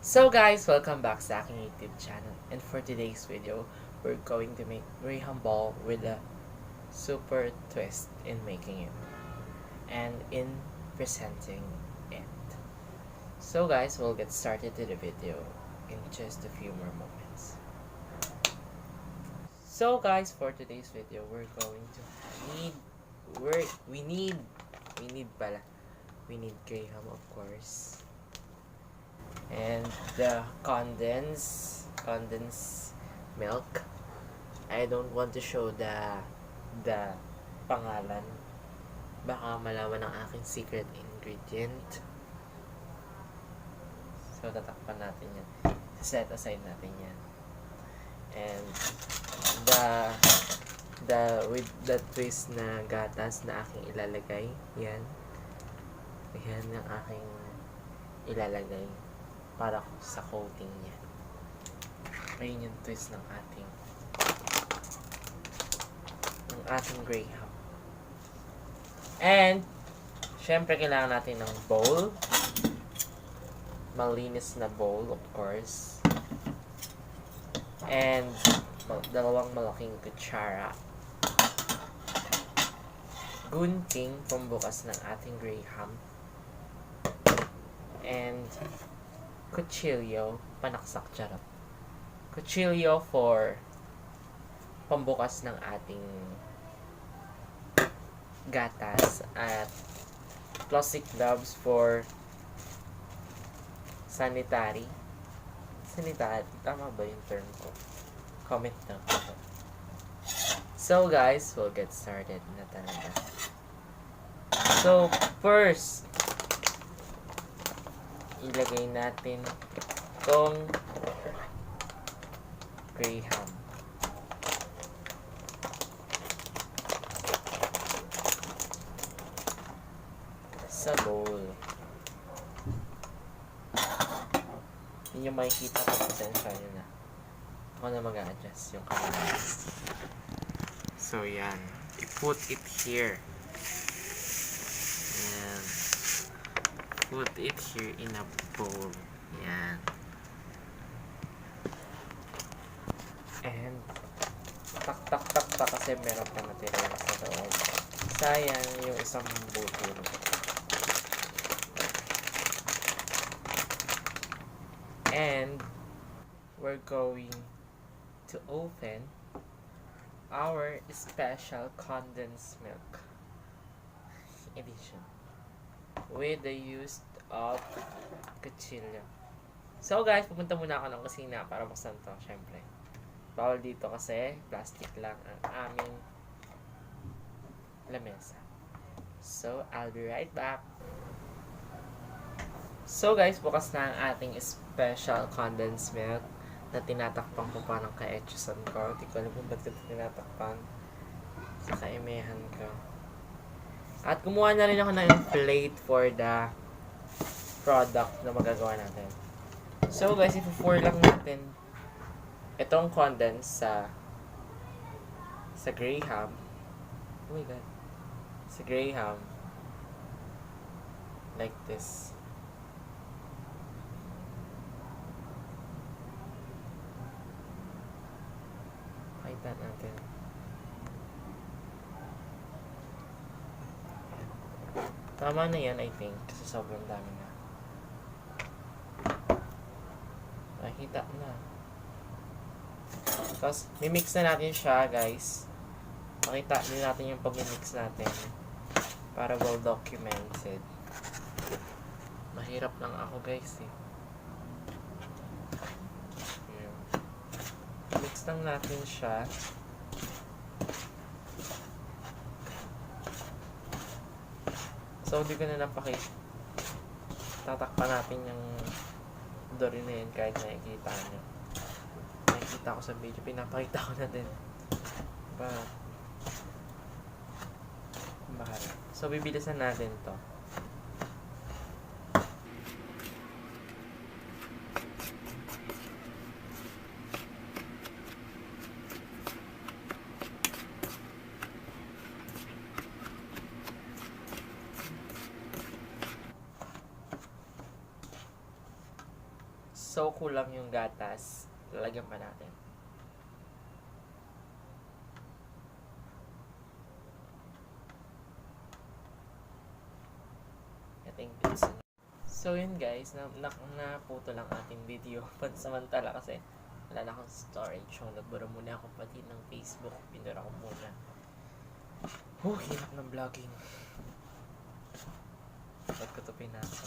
So guys, welcome back sa aking YouTube channel. And for today's video, we're going to make Graham ball with a super twist in making it and in presenting it. So guys, we'll get started to the video in just a few more moments. So guys, for today's video, we're going to need we need Graham, of course. And the condensed milk. I don't want to show the pangalan. Baka malaman ng aking secret ingredient. So tatakpan natin yan. Set aside natin yan. And with the twist na gatas na aking ilalagay, yan. Yan ang aking ilalagay para sa coating niya. Ayun yung twist ng ating Graham. And syempre kailangan natin ng bowl. Malinis na bowl, of course. And dalawang malaking kutsara. Gunting pambukas ng ating Graham. And kutsilyo, panaksak, charot. Kutsilyo for pambukas ng ating gatas at plastic gloves for sanitary. Tama ba yung term ko? Comment na po. So guys, we'll get started na talaga. So first, ilagay natin itong Graham. Sa bowl. Yun yung makikita ko, pasensya nyo na. Ako na mag-a-adjust yung camera. So yan. I-put it here. Yan. Put it here in a bowl. Yan. And tak kasi meron pa natira sa loob. Sayang yung isang butil. And we're going to open our special condensed milk edition with the use of kutsilyo. So guys, pupunta muna ako ng kusina para buksan to. Syempre, bawal dito kasi plastic lang ang aming lamesa. So, I'll be right back. So guys, bukas na ang ating special condensed milk na tinatakpan ko pa ng ka-etchusan ko. Hindi ko alam kung ba't ko tinatakpan sa kaimehan ko. At kumuha na rin ako ng plate for the product na magagawa natin. So guys, i-pour lang natin itong condense sa Graham. Oh my god. Sa Graham. Like this. Pakita natin. Tama na yan, I think. Kasi sobrang dami na. Nakita na. Tapos, mimix na natin siya, guys. Makita din natin yung pag-mix natin. Para well documented. Mahirap lang ako, guys, eh. Mix lang natin siya. So, hindi ko na napakita. Tatakpan natin yung dory na yun kahit nakikita nyo. Nakikita ko sa video. Pinapakita ko na din. Bahala. So, bibilisan natin to. So, kulang yung gatas. Lalagyan pa natin. I think it's enough. So, yun guys. Naputo lang ating video. Pansamantala kasi wala na akong storage. So, nagbura muna ako pati ng Facebook. Pinura ko muna. Hirap ng vlogging. Ba't ko ito pinasa?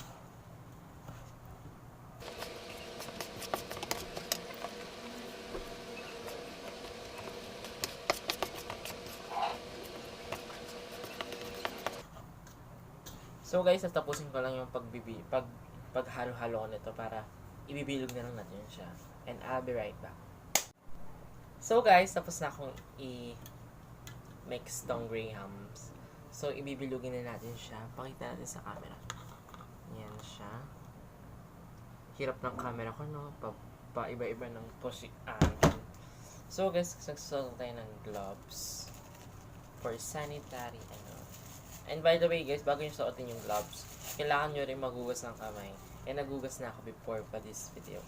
So guys, tapusin ko lang yung paghalo-halo ko nito para ibibilog na lang natin siya. And I'll be right back. So guys, tapos na akong i-mix tong grahams. So, ibibilugin na natin siya. Pakita natin sa camera. Yan siya. Hirap ng camera ko, no? Iba-iba ng So, guys, nagsusuot tayo ng gloves for sanitary, And by the way, guys, bago yung suotin yung gloves, kailangan nyo rin magugas ng kamay. And nagugas na ako before pa this video.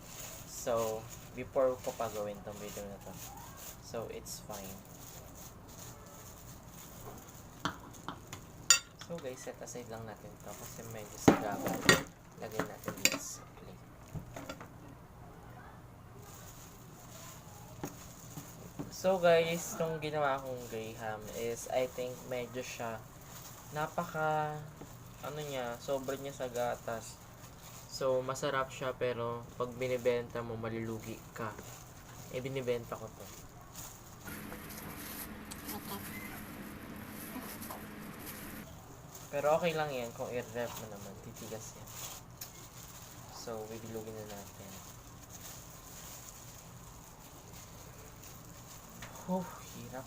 So, before ko pa gawin tong video na to. So, it's fine. So guys, set aside lang natin to kasi medyo sagabal. Lagyan natin dito sa plate. So guys, itong ginawa kong graham is I think medyo siya sobrang niya sa gatas. So masarap siya pero pag binibenta mo malulugi ka. Binibenta ko to. Pero okay lang yan kung i-ref mo naman. Titigas yan. So, bibilugin na natin. Hirap.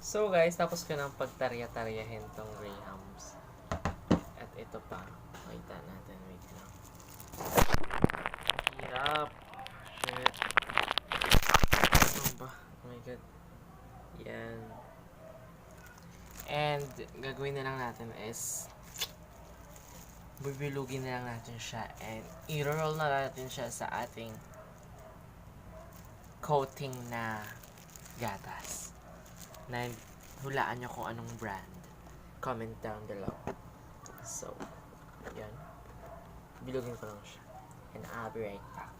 So guys, tapos ko ng pagtarya-taryahin tong grahams. At ito pa. Makita natin. Wait lang. Hirap. Shit. Ano ba? Oh my god. Yan. And, gagawin na lang natin is bibilugin na lang natin siya and i-roll na natin siya sa ating coating na gatas. Na hulaan nyo kung anong brand. Comment down below. So, yan. Bilugin ko lang siya. And I'll be right back.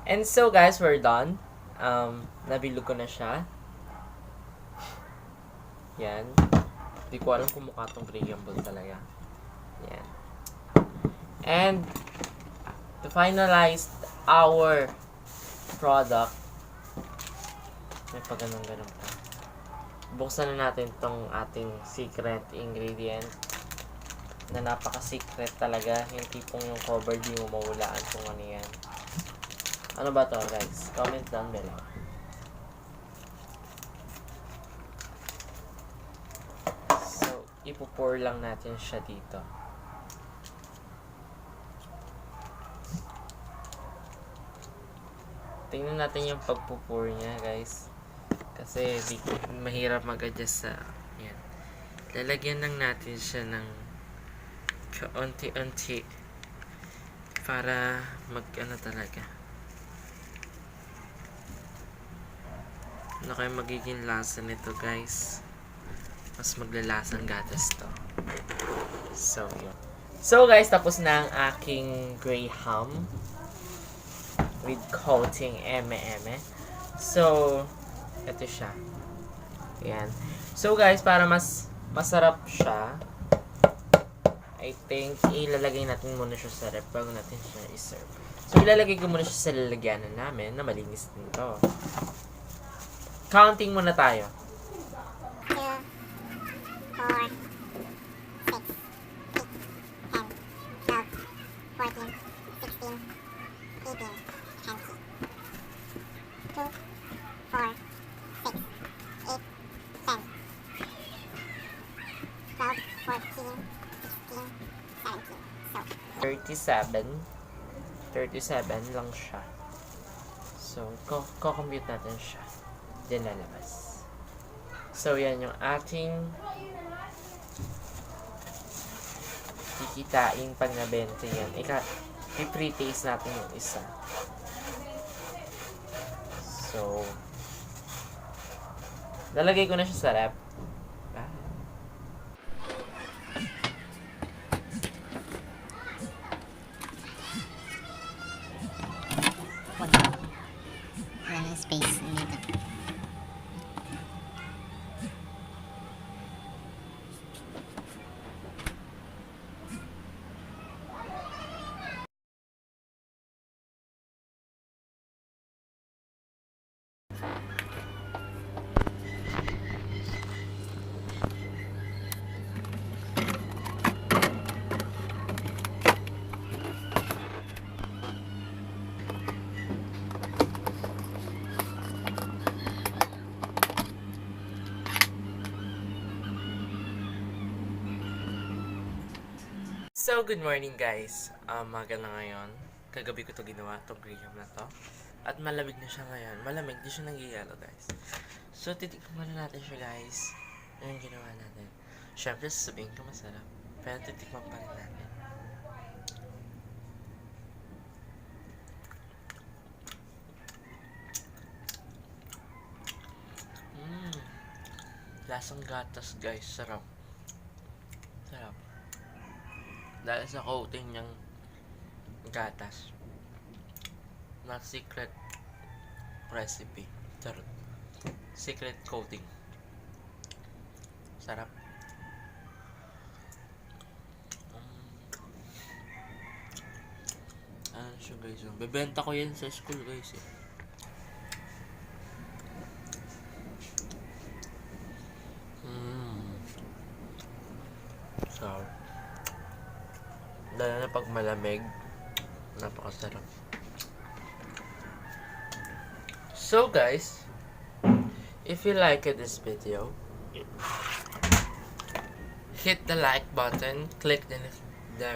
And so guys, we're done. Nabilog ko na siya. Yan. Hindi ko alam kung mukha itong graham ball talaga. Yan. And to finalize our product, may pag-ganong-ganong pa. Buksan na natin itong ating secret ingredient na napaka-secret talaga. Yung tipong yung cover di mo mahulaan kung ano yan. Ano ba to guys? Comment down below. So, ipo-pour lang natin siya dito. Tingnan natin yung pagpo-pour niya guys. Kasi mahirap mag-adjust sa yan. Lalagyan lang natin siya ng kaunti-unti para mag-ano talaga. Ano kaya magiging lasa nito guys? Mas maglalasang gatas to. So, yun. So guys, tapos na ang aking graham with coating eme-eme. So, ito siya. Ayan. So guys, para mas masarap siya, I think ilalagay natin muna siya sa rep bago natin siya i-serve. So, ilalagay ko muna siya sa lalagyanan namin na malinis din to. Counting muna tayo. 2, 4, 6, 8, 10, 12, 14, 16, 18, 20. 2, 4, 6, 8, 10, 12, 14, 16, 17. So, 37. 37 lang siya. So, ko-compute natin siya. Then lalabas. So, yan yung ating kikitain pag nabenta yan. I-pre-taste natin yung isa. So, lalagay ko na siya sa rep. walang space dito. So, good morning guys. Maga na ngayon. Kagabi ko to ginawa, itong graham na to. At malamig na siya ngayon. Malamig, di siya nangyayalo guys. So, titikman na natin siya guys. Ano yung ginawa natin? Siyempre, sasabihin ko masarap. Pero titikman pa rin natin. Lasang gatas guys. Sarap. Sarap. Dahil sa coating niyang gatas. Not secret recipe. Charot. Secret coating. Sarap. Ano siya guys? Bebenta ko yan sa school guys eh. So, lalo na pag malamig, napakasarap. So guys, if you like this video, hit the like button, click the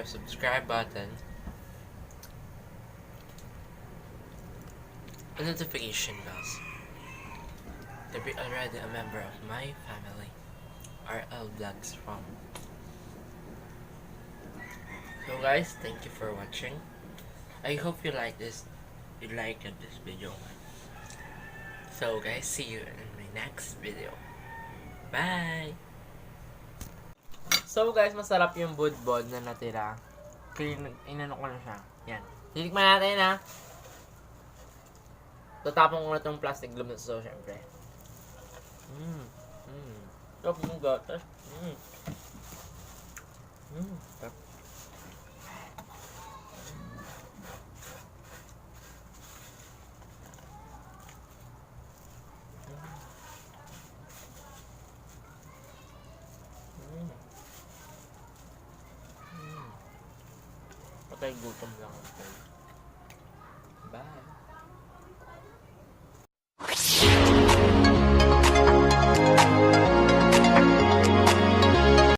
subscribe button, and notification bells to be already a member of my family, RL Vlogs from. So guys, thank you for watching. I hope you like this video. So guys, see you in my next video. Bye! So guys, masarap yung budbod na natira. Kaya inano ko na siya. Yan. Titikman natin ha. Tatapon ko na itong plastic globe na ito, syempre. Sarap yung gatas. Sarap. Patay gutom lang ako. Bye!